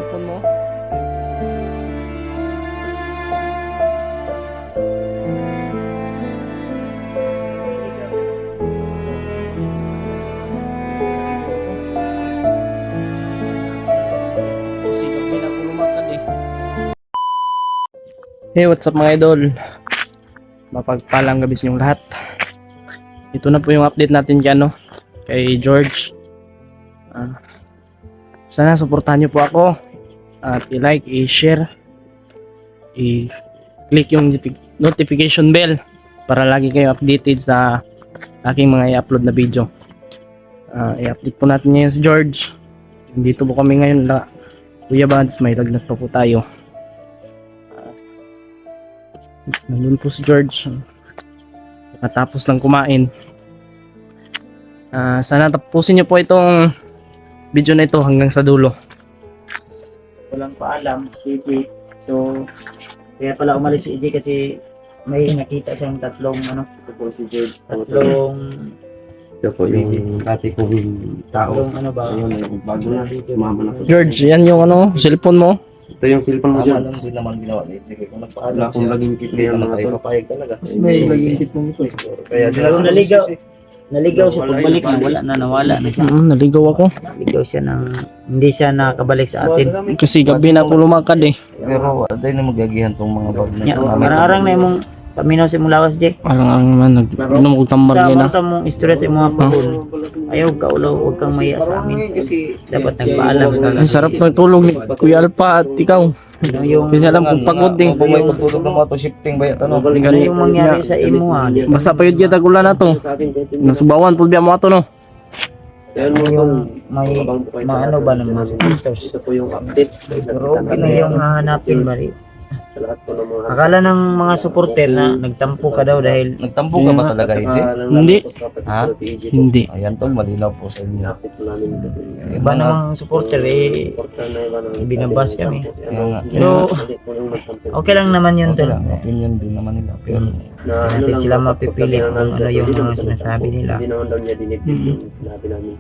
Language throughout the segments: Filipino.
cellphone mo? Kasi kami na pulumakad eh. Hey, what's up mga idol? Mapagpalang gabi sa inyong lahat. Ito na po yung update natin kay George. Sana suportahan nyo po ako at i-like, i-share, i-click yung notification bell para lagi kayo updated sa aking mga i-upload na video. I-update po natin ngayon si George. Dito po kami ngayon Kuya Buds, may lagnat pa po tayo. Nandun po si George katapos lang kumain. Sana tapusin nyo po itong video na ito hanggang sa dulo. Walang paalam si EJ. So kaya pala umalis si EJ kasi may nakita siyang tatlong Ito po si George. Ito po yung dati kong tao. Ayun, bago na. Sumama na po. George, yan yung cellphone mo. Ito yung cellphone mo dyan. Hindi naman ginawa ni Sige, kung Wala nagpaalam akong laging kit ngayon mga tol. papayag talaga. May laging kit mo ito eh. Kaya Naligaw siya pagbalik niya, nawala na siya. Naligaw ako. Naligaw siya hindi siya nakabalik sa atin. Kasi gabi na po lumakad eh. Pero aday na magagihan tong mga bag na Nya, ito. mararang na imong paminaw sa imong lawas, Jay. Alang naman, nag-inom ko tambar Sa ngayon na. mga mong istorya sa imong pagod. Ayaw ka ulaw, huwag kang maya sa amin. Dapat nagpaalam. Ang sarap ng tulog ni Kuya Alpa at ikaw. Yung Kasi alam kong pagod din. Kung may pagtulog ng mga to shifting ba ito no? ano yung mangyari sa imo ha. Basta pa yun kita gula na to. Nasubawan, pulbiya mo ato no. Yung may maano ba ng mga supporters. ito po yung update. Pero okay na yung hahanapin bali. Sa lahat po ng mga Akala ng mga supporter na nagtampo ka daw dahil Nagtampo ka ba talaga, EJ? Hindi. Ha? Hindi. Ayan tol, malinaw po sa inyo. iba namang supporter binabas kami. Kaya nga, Pero okay lang naman yun okay tol. lang, opinion din naman nila. Pero Natin sila mapipili kung ano yung mga sinasabi nila. Hindi naman daw niya dinipid yung sinabi namin.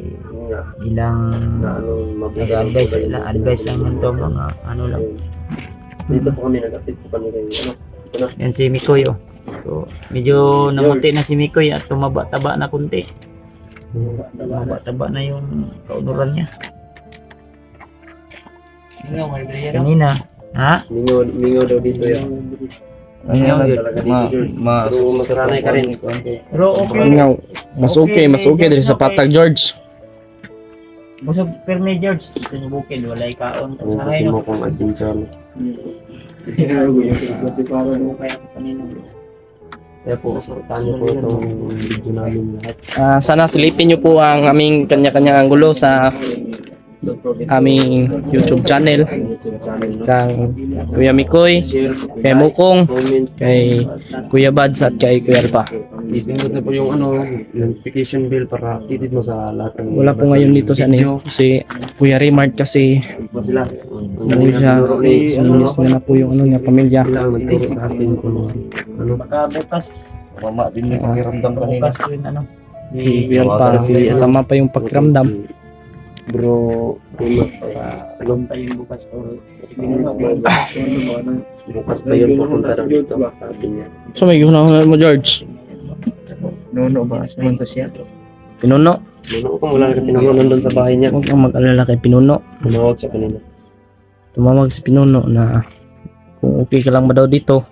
Yun nga, Ilang na mabuti. nag-advise sila. Advice lang man to mga ano lang. Dito po kami nag-update po kami kayo. Ito na. Yan si Mikoy oh. So, medyo namuti na si Mikoy at tumaba-taba na kunti. Tumaba-taba na yung kaunuran niya. Kanina. Ha? Mingaw daw dito yan. Mingaw yun. Masanay ka rin. Pero okay. Ngaw, mas okay din sa patag George. Busog perme George. Ito yung bukid. Walay kaon. Kasi mo kung adventure. Kaya po, tayo po itong video namin lahat. Sana silipin nyo po ang aming kanya-kanyang anggulo sa aming YouTube channel. Kang Kuya Mikoy, kay Mukong, Comment, kay Kuya Buds at kay Kuya Alpa. ipindot na po yung notification bell para updated mo sa lahat ng Wala po ngayon dito sa si Kuya Raymart kasi po sila. miss na po yung niya pamilya. Kailangan magturo sa atin kung ano. Baka bukas. mama din yung pakiramdam kanina. Bukas yun ano. Si Kuya Alpa, sama pa yung pakiramdam. Bro, Talong tayo bukas or bukas ba yun pupunta daw dito? Sabi niya. So may guna mo George. Nono ba? Sumunto siya. Pinuno. Ano ko mula na tinanong doon sa bahay niya. Huwag kang mag-alala kay Pinuno. Tumawag sa kanina. Tumawag si Pinuno na kung okay ka lang ba daw dito.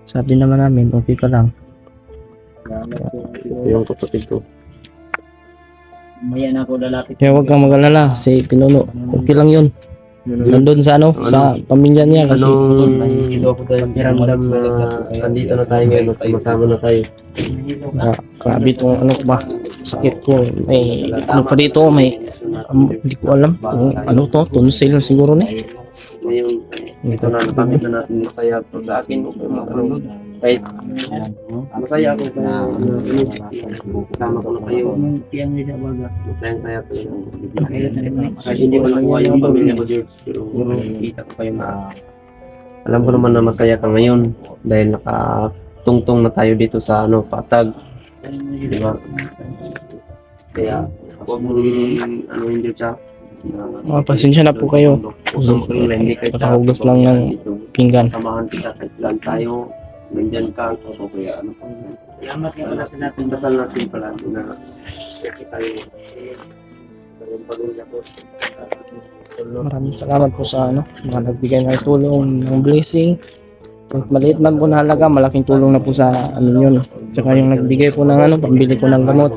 Sabi naman namin okay ka lang. Ito yung kapatid ko. Maya na ako lalapit. Kaya huwag kang mag-alala si Pinuno. Okay lang yun. Nandun sa sa pamilya niya kasi Pakiramdam na nandito na tayo ngayon, masama na tayo. grabe itong ba sakit ko may pa dito may hindi ko alam kung to tonsil siguro ni Ngayon, ito na nakamit na natin masaya po sa akin. Kahit masaya ako na kasama ko na kayo. Tiyang nila baga. Masayang saya ko. Kahit hindi mo nakuha yung pamilya ko, George. Pero kita ko kayo na alam ko naman na masaya ka ngayon dahil nakatungtong na tayo dito sa patag. Di ba? Kaya huwag mo ano yung George Pasensya na po kayo. Usapin na hindi kayo Pagkahugas lang ng pinggan. samahan kita kahit lang tayo. Nandyan ka. So, kaya ano pa. Salamat nga pala sa natin. Dasal natin pala na tayo. Maraming salamat po sa mga nagbigay ng tulong, ng blessing. Kahit maliit man po na halaga, malaking tulong na po sa yun. Tsaka yung nagbigay po ng pambili ko ng gamot.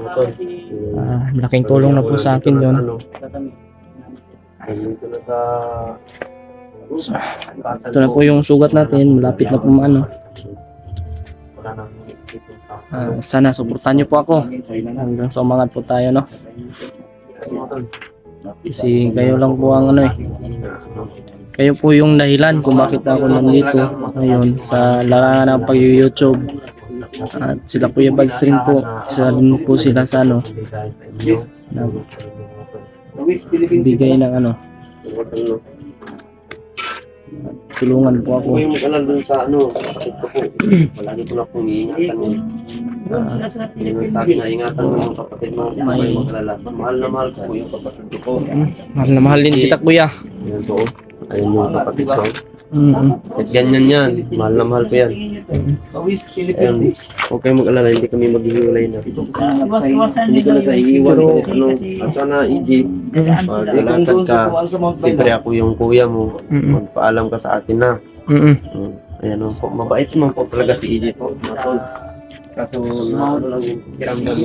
Malaking tulong na po sa akin yun. Ito na po yung sugat natin, malapit na po sana suportahan niyo po ako. Hanggang sa umangat po tayo, no? Kasi kayo lang po ang kayo po yung dahilan kung bakit ako nandito ngayon sa larangan ng pag-YouTube. At sila Kuya Bads rin po, isa din po sila sa bigay ng tulungan po ako. Kung yung mag-alala dun sa kapatid ko po, palagi ko na pong iingatan yun. Yung sabi na ingatan mo yung kapatid mo, may mag-alala. Mahal na mahal ko po yung kapatid ko po. Mahal na mahal din kita, Kuya. Ayun po, ayun yung kapatid ko. At ganyan yan, mahal na mahal ko yan. Ayun, huwag kayong mag-alala, hindi kami maghihiwalay na. Hindi ko na sa iiwan, at sana EJ, pag-alakad ka, siyempre ako yung kuya mo, magpaalam ka sa akin na. Ayan po, mabait naman po talaga si EJ po. Kaso na lang yung kiramdam mo.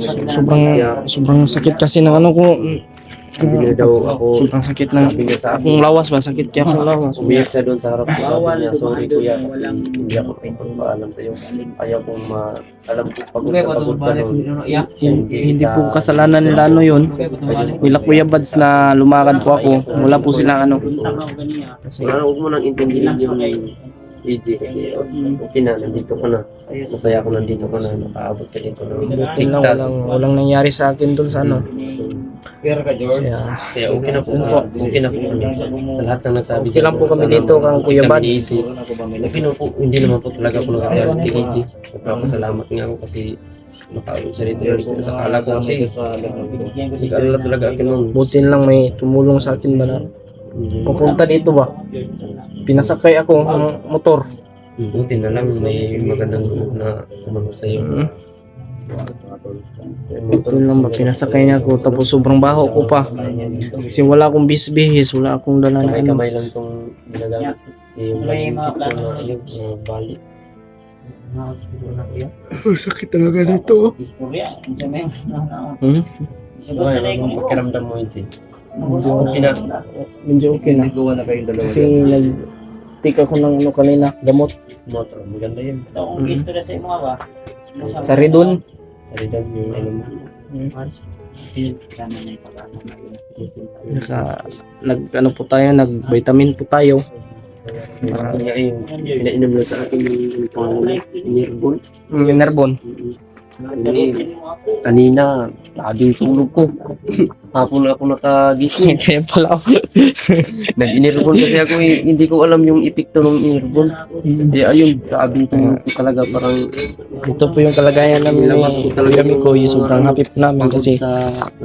Sobrang sakit kasi ng ko. Hindi na daw ako, Sobrang sakit ng sabi niya sa akin, akong lawas ba? Sakit kaya akong lawas. umiyak siya doon sa harap ko. Sabi niya, sorry kuya, kasi hindi ako pagpapaalam sa'yo. Ayaw kong alam ko pagod na pagod ka doon. Hindi po kasalanan nila yun. Nila Kuya Bads na lumakad po ako. Wala po silang Huwag mo nang intindihin yung EJ kasi okay na, nandito ka na. Masaya ko nandito ka na, nakaabot ka dito. buti lang walang nangyari sa akin doon sa Kaya okay na po, okay na po. Sa lahat ng nagsabi Okay lang po kami dito kang Kuya Bads. Okay na po, hindi naman po talaga ako nagkakaroon kay EJ. Salamat nga ako kasi makaroon sa rito sa kala ko kasi nag-alala talaga ako nung Buti lang may tumulong sa akin ba na pupunta dito ba? Pinasakay ako ng motor. buti na lang may magandang loob na umano sa iyo. Buti lang ba pinasakay niya ako tapos sobrang baho ko pa. Kasi wala akong bisbihis, wala akong dala na Kamay-kamay lang itong ginagamit. Yung balik. Sakit talaga dito. Ay, ang pakiramdam mo EJ. Okay na. Medyo okay na. Gawa na kayong dalawa. Kasi nag-take ako ng kanina, gamot. Motor, maganda yun. Sa Redon. Salidan yung ano mo. Po tayo, nag-vitamin po tayo. Pinainom lang sa akin yung Nerbon. Nerbon. Kanina, labing tulog ko. Hapon ako nakagising. Kaya pala ako. Nag-Nerbon kasi ako hindi ko alam yung epekto ng Nerbon. Kaya ayun, labing tulog ko talaga parang Ito po yung kalagayan namin ni Kuya Miko. Sobrang happy po namin kasi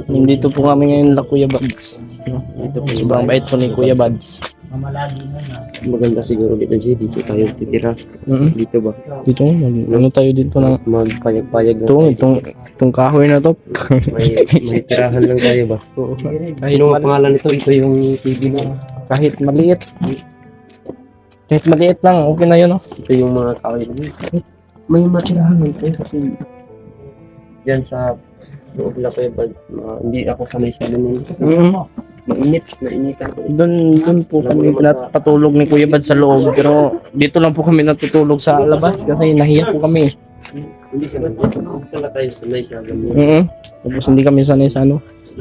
nandito po kami ngayon na Kuya Bads. Sobrang bait po ni Kuya Bads. maganda siguro dito dito tayo titira. Dito ba? Dito, tayo dito na. Magpayag-payag Itong kahoy na to. may tirahan lang tayo ba? Ano ang pangalan nito? Ito yung TV mo. Kahit maliit. Kahit maliit lang, okay na yun. Ito yung mga kahoy mo. May matirahan lang tayo kasi yan sa loob na kayo ba? Hindi ako sanay sa ganun. Mainit ako. Doon po kami pinatulog ni Kuya Bad sa loob. Pero dito lang po kami natutulog sa labas kasi nahiya po kami. Hindi sanay. Wala tayo sanay sa ganun. Tapos hindi kami sanay sa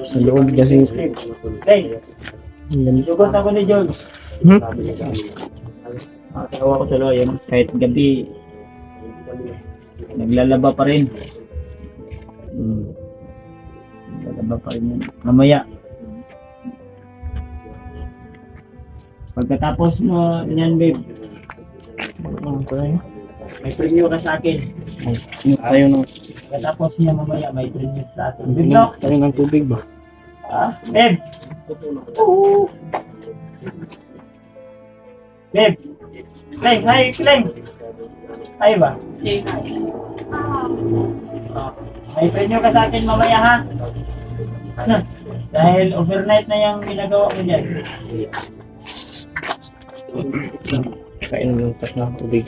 sa loob kasi Sugot ako ni George. Tawa ko tuloy yun. Kahit gabi, naglalaba pa rin. Naglalaba pa rin yun. Mamaya. Pagkatapos mo yan, babe. May preview ka sa akin. tayo ng Pagkatapos niya mamaya, may preview sa akin. tayo ng tubig ba? Beb! Oo. Beb! Kleng, hi, Kleng! Hi ba? May premyo ka sa akin mamaya ha? Ano? Dahil overnight na yung ginagawa ko dyan. Kain yung ng tubig.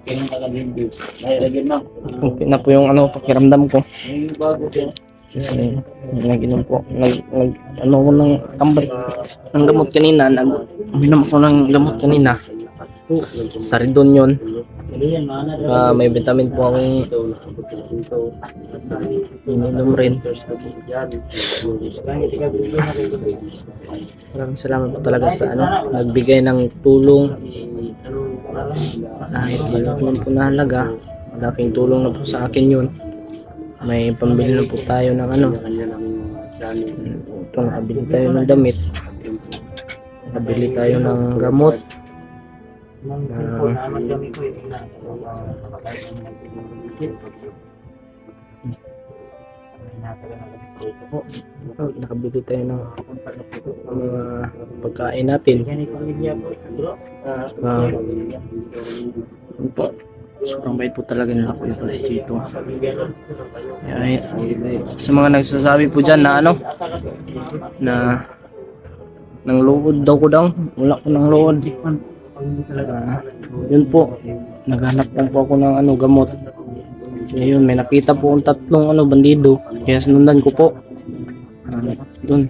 Kaya yung tagalin din. Dahil lagyan mo. Okay na po yung ano, pakiramdam ko. May bago din. Kasi nag-inom po. Ano ko ng tambal ng gamot kanina. Uminom ako ng gamot kanina. Saridon yun. May vitamin po akong ininom rin. Maraming salamat po talaga sa ano, nagbigay ng tulong. Kahit maliit man po na halaga, malaking tulong na po sa akin yun. May pambili na po tayo ng ano. Ito, nakabili tayo ng damit. Nakabili tayo ng gamot. Nakabili tayo ng mga pagkain natin. Po, sobrang bait po talaga nila Kuya Pals dito. Ay, sa mga nagsasabi po dyan na ano, na ng load daw ko daw, wala ko ng load. Yun po, naghanap lang po ako ng ano, gamot. Ngayon, may nakita po ang tatlong ano, bandido, kaya sinundan ko po. Doon.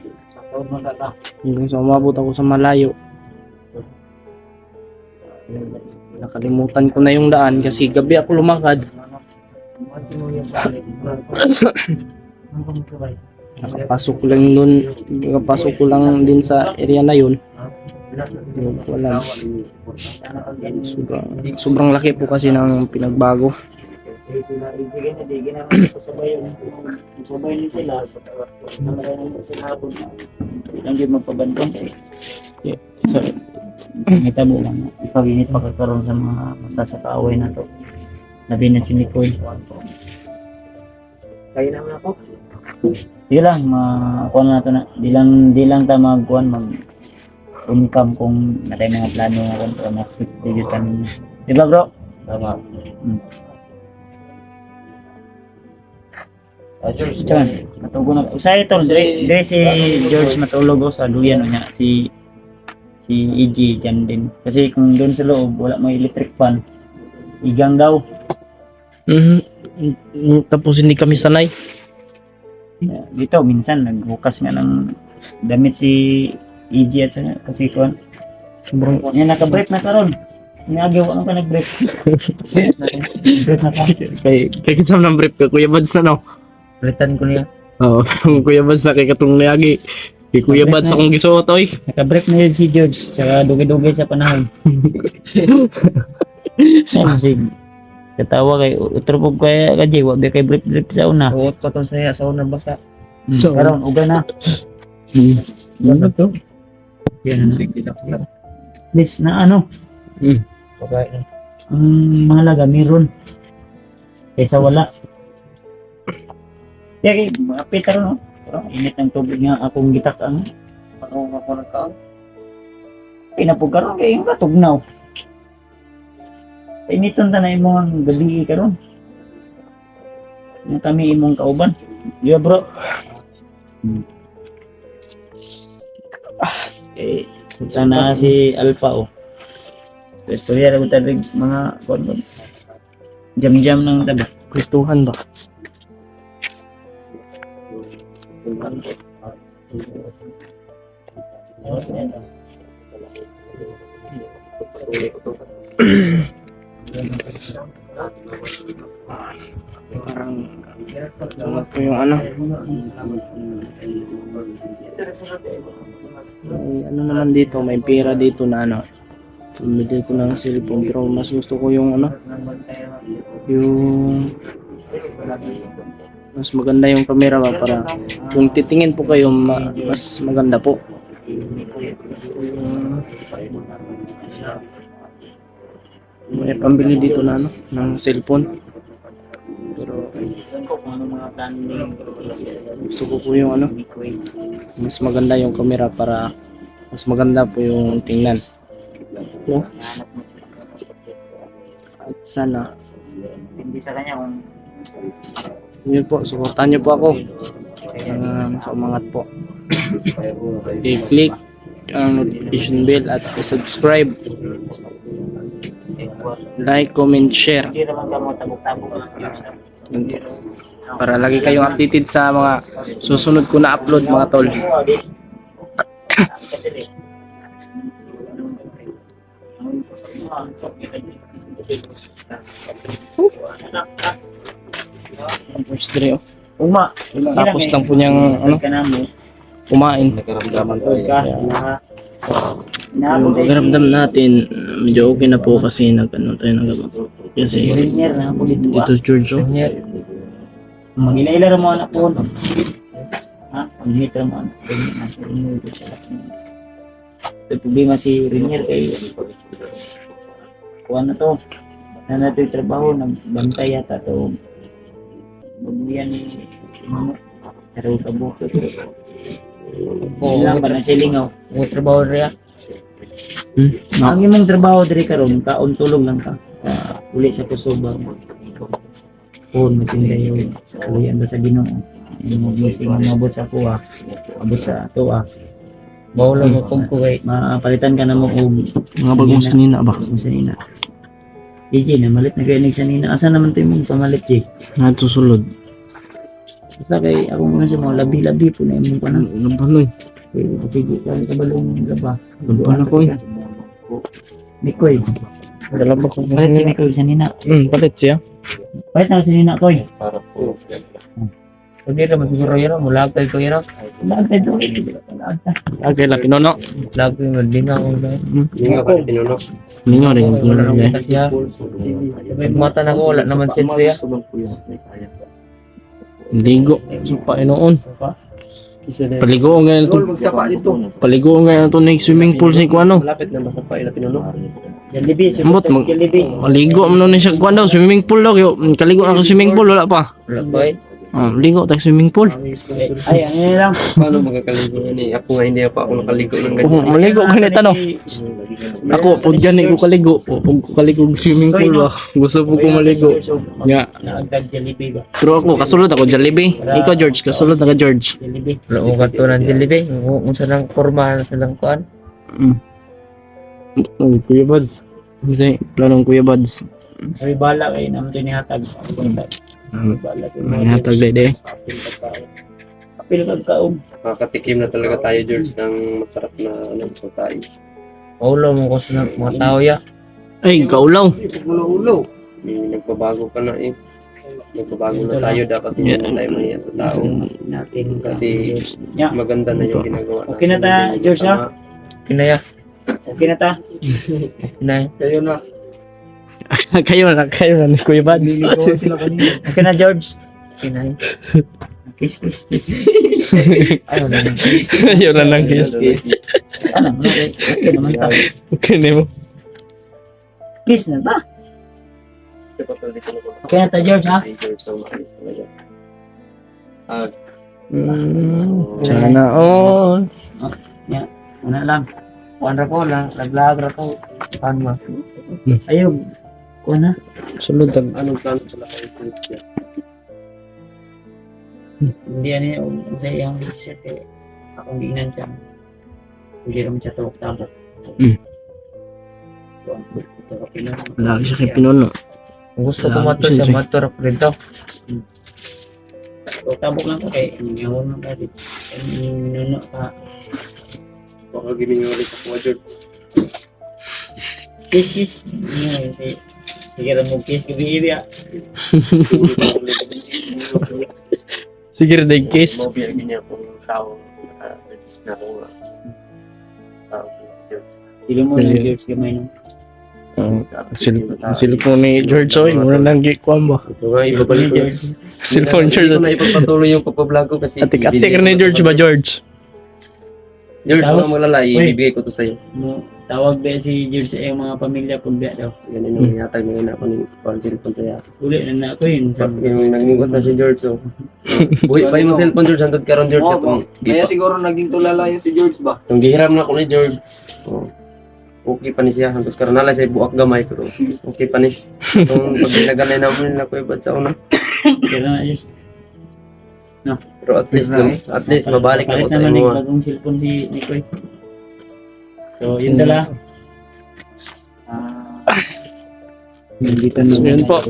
Hanggang sa umabot ako sa malayo. Nakalimutan ko na yung daan kasi gabi ako lumakad. Nakapasok ko lang din sa area na yun. Hindi ko alam. Sobrang laki po kasi ng pinagbago. Sorry. Kita mo lang, ipag-init pagkakaroon sa mga magsasakaaway na to. Labi na si Mikoy. Kaya naman ako. Di lang, makuha na to na. Di lang ta magkuhan, mag-income kung natay mga plano nga kung para mas-digitan. Di ba bro? Tama. George, Diyan, matugo na po. Sa ito, dire si George matulog o sa luyan niya, si EG dyan din. Kasi kung doon sa loob, wala may electric fan. Igang daw. Tapos hindi kami sanay. Dito, minsan, nagbukas nga ng damit si EG at saka kasi kuhan. Sobrang Yan, naka-break na karon. Nagawa ka nag-break. Break na ka. kay kasama ng brief ka, Kuya Bads na no? Breakan ko niya. Oo, Kuya Bads na kay katong niyagi. Kay Kuya Bads akong gisuot oy. Naka-break na yun si George. Saka dugay-dugay sa panahon. Samsig. Katawa kay utropog kaya kajay. Wag kay break sa una. Uot pa to sa una basta. So, Karon, uga na. ano to? Yan. Sige na. Please na ano. Pagkain. Ang mahalaga meron. Kaysa wala. Kaya kay Peter no. Init ng tubig nga akong gitak ang Ano ako nagkaan? pinapog karon kay yung katugnaw. Initon ta na imong gabi karon. Nga kami imong kauban. Di ba bro? Sana si Alpha oh. Istorya ra tayo mga kon. Jam-jam ng tabi. Kwentuhan ba? Parang ano po yung ano? May ano naman dito, may pera dito na ano. Bumili ko ng cellphone pero mas gusto ko yung ano, yung mas maganda yung camera ba para kung titingin po kayo mas maganda po. May pambili dito na ano ng cellphone pero Saan ko kung ano mga plano niyo. Gusto ko po yung ano, mas maganda yung camera para mas maganda po yung tingnan. No? At sana, Hindi sa kanya kung yun po, supportan niyo po ako. Sa umangat po. I-click ang notification bell at subscribe, like, comment, share. hindi naman ka mo tabok-tabok lang sa laptop. Para lagi kayong updated sa mga susunod ko na upload mga tol. First three, oh. Uma. Tapos lang po niyang ano, kumain. Nagkaramdaman tayo. Yung pagramdam natin, medyo okay na po kasi nag-ano tayo ng gabi. Kasi Engineer na ako dito. dito George, oh. Mag-ila-ila mo anak po. Ha? Ang hitra mo anak po. Nasa Rinier ko siya. Ito problema si Rinier kay kuha na to. Na nato yung trabaho, nagbantay yata to. Magbuyan ni Pero kabuto. Ilang pa na silingaw. Ang trabaho rin No. Ang imong trabaho diri karon kaon tulog lang ka. Uli sa kusuba. Phone masinda yung sa ulian ba sa Ginoo. Yung gising mabot sa kuha. Abot sa tuwa. Mawala mo kung kay Mapalitan ka na mo og Mga bagong sinina ba? bagong sanina. DJ na malit na kayo nagsanina. Asa naman tayo mong pamalit, J? Nagsusulod. Basta kay ako muna sa mga labi-labi po na yung panang. Nabaloy. Sige, kaya kabalong laba. Laban ako eh. Mikoy. Dalawa ko. Palit si Mikoy sanina. Palit siya. Palit na sanina, Koy. Para po. Hindi naman siguro yun, mulagay ko yun. Lagay doon. Okay, lapi no. Lagi mo, di nga ako na. Hindi nga ba tinunok? Ninyo rin yung Wala pinuno nang niya. kita siya. May mata na ko, wala naman siya siya. Ligo. Sa Panginoon. Paligo ang ngayon ito. Magsapa dito. Paligo ang ngayon ito na swimming pool sa ano. Malapit na masapa ila tinunok. Jalibi, si Ambot, Jalibi. Maligo mo na siya kuan daw swimming pool daw. Kaligo ang swimming pool wala pa. Wala ba eh? Ligo tag swimming pool. Ay, ano yun lang. Paano magkakaligo ni? Ako nga hindi pa ako nakaligo ng ganyan. Maligo ganit ano. Ako pud gani ko kaligo. Pag ko kaligo og swimming pool ba. Gusto po ko maligo. Nga. Naagdag Jalibi ba? Pero ako kasulod ako Jollibee. Ikaw George, kasulod ako George. Jalibi. Wala ko kato ng dilibing. Kung saan ang forma, saan ang kuan. Kuya Buds. Kasi planong Kuya Buds. Ay, bala kayo naman ito nihatag. Bala kayo. Hatag dede. Kapil kagkaog. Makakatikim na talaga tayo, George, ng masarap na sa tayo. Ulo mo ko sa mga tao ya. Ay, kaulaw. Ulo-ulo. Nagpabago ka na eh. Nagpabago na tayo. Dapat hindi na tayo mahiya sa tao. Natin Kasi Yeah. maganda na yung ginagawa natin. Okay na ta, George, ha? Kinaya. Okay na ta. Kinaya. Kayo na. kayo na ni Kuya Buds. Okay na, George. Kinaya. Kiss, kiss, kiss. Ayaw na lang. Ayaw na lang kiss. Ano, okay. Okay naman ta. Okay na mo. Kiss na ba? Okay na ta, George, ha? Sana all. Una lang. Kuan ra ko lang. Naglag ra ko. Kuan mo. Ayaw. Kuha na. Sulod tag Anong plano sa lahat? Hindi ano yung sa iyang set eh. Akong giinan siya. Hindi naman siya tawag-tabok. lagi siya kay pinuno. Kung gusto ko mato siya, mato ra ko rito. Tawag-tabok lang ka kay inyawon mo ka dito. Minuno ka. Baka giningali sa kuha, George. Kiss, kiss. Sige rin mo kiss gabi ah. Sige rin kiss. Mobiyagin niya kung tao na ko nga. Silo mo na George gamay nung. Cellphone ni George oy, muna nang gikuan ba. Ito nga, ibabalik ko. George. Cellphone Hindi ko George. na ipagpatuloy yung pagpablog ko kasi Atik-atik ni George ba George? George, huwag Tapos, kang maglala, uy. ibibigay ko to sa'yo. No, tawag ba si George sa iyong mga pamilya pag di daw. Ganun yung yatag na ina ko ni cellphone to ya. Uli na ako yun. Yung nagmingot na si George, so. Buhay pa yung cellphone, George, hantod karon George. Oo, Itong, kaya siguro naging tulala yun si George ba? yung gihiram na ko ni George. Oh. Okay pa ni siya, hantod karon nala siya buak gamay, pero okay pa ni. Itong pag ginaganay namin nila ko ibad sa una. Kaya na yun. Pero at least mabalik na Palit ko sa naman inyo. yung bagong cellphone si Nicoy. So, yun dala. Dito So, yun po.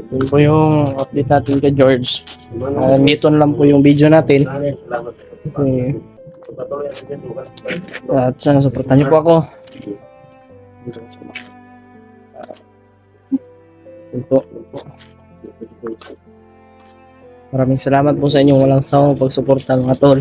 Yun po yung update natin kay George. Dito na lang po yung video natin. Okay. At sana supportan niyo po ako. Yun po. Maraming salamat po sa inyong walang sawang pagsuporta mga tol.